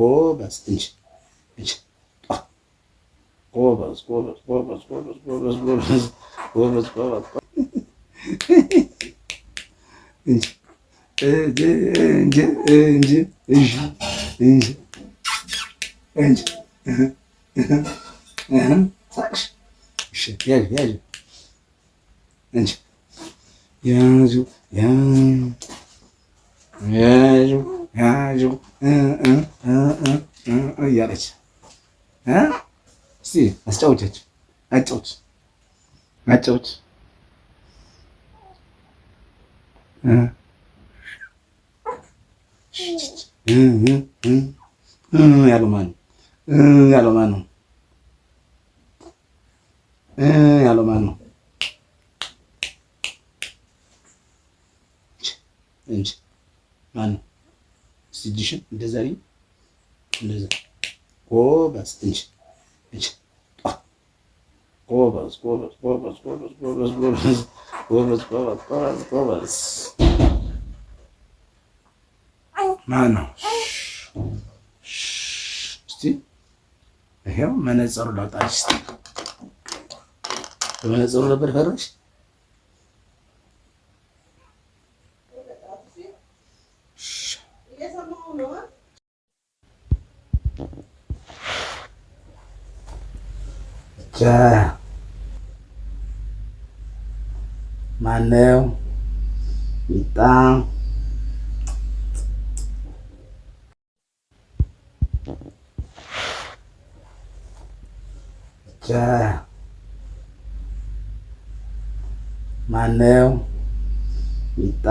ጎበዝ እንጂ እንጂ ጎበዝ ጎበዝ ጎበዝ ጎበዝ ጎበዝ ጎበዝ ጎበዝ ጎበዝ እንጂ እንጂ እንጂ እንጂ እንጂ እንጂ ሳቅሽ እሺ ያዥ ያዥ እንጂ ያዡ ያዡ ያዡ እያለች እስኪ አስጫውቻቸው አጫውች አጫውች ያለው ማነው? ያለው ማነው? ያለው ማነው? እንጂ ማነው? እስኪ እጅሽን እንደዛ አድርጊ፣ እንደዛ ጎበዝ እንጂ እንጂ ጎበዝ ጎበዝ ጎበዝ ጎበዝ ጎበዝ ጎበዝ ጎበዝ ጎበዝ ጎበዝ ማነው? እስኪ ይኸው መነጽሩ ላውጣልሽ። እስኪ በመነጽሩ ነበር ፈረሽ። ማነው? ሚጣ ማነው? ሚጣ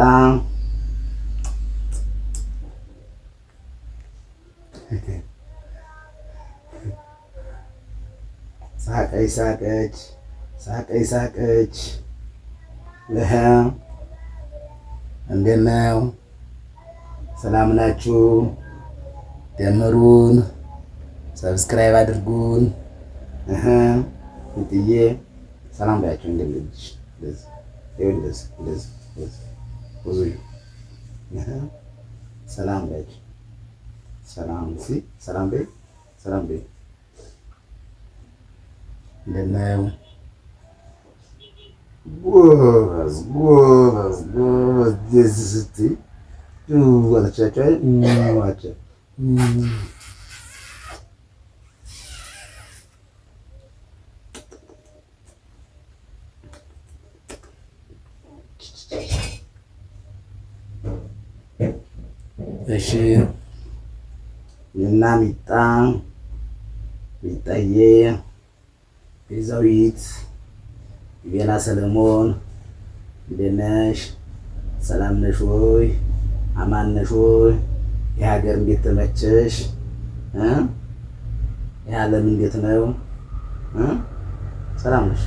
ሳቀች ሳቀች ሳቀች ሳቀች። እንዴት ነው? ሰላም ናችሁ? ደምሩን፣ ሰብስክራይብ አድርጉን። ሚጥዬ ሰላም ባያቸው። እንደዚህ ሰላም ባያቸው። ሰላም ሰላም በይ፣ ሰላም በይ። እንደት ነው? ጎበዝ ጎበዝ ጎበዝ። ደስ ስትይ አለቻቸው አይደል? እሺ እና ሚጣ ሚጣዬ ቤዛዊት ቤላ ሰለሞን እንደት ነሽ? ሰላም ነሽ ወይ? አማን ነሽ ወይ? የሀገር እንዴት ተመቸሽ? የዓለም እንዴት ነው? ሰላም ነሽ?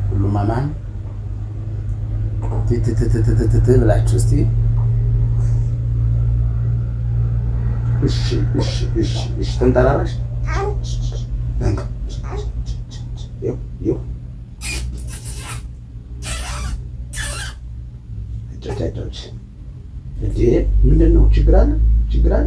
ሁሉም አማን ትትትትትት ብላችሁ እስቲ እሺ እሺ እሺ እሺ ተንጠራራሽ ይኸው ምንድን ነው? ችግር አለ? ችግር አለ?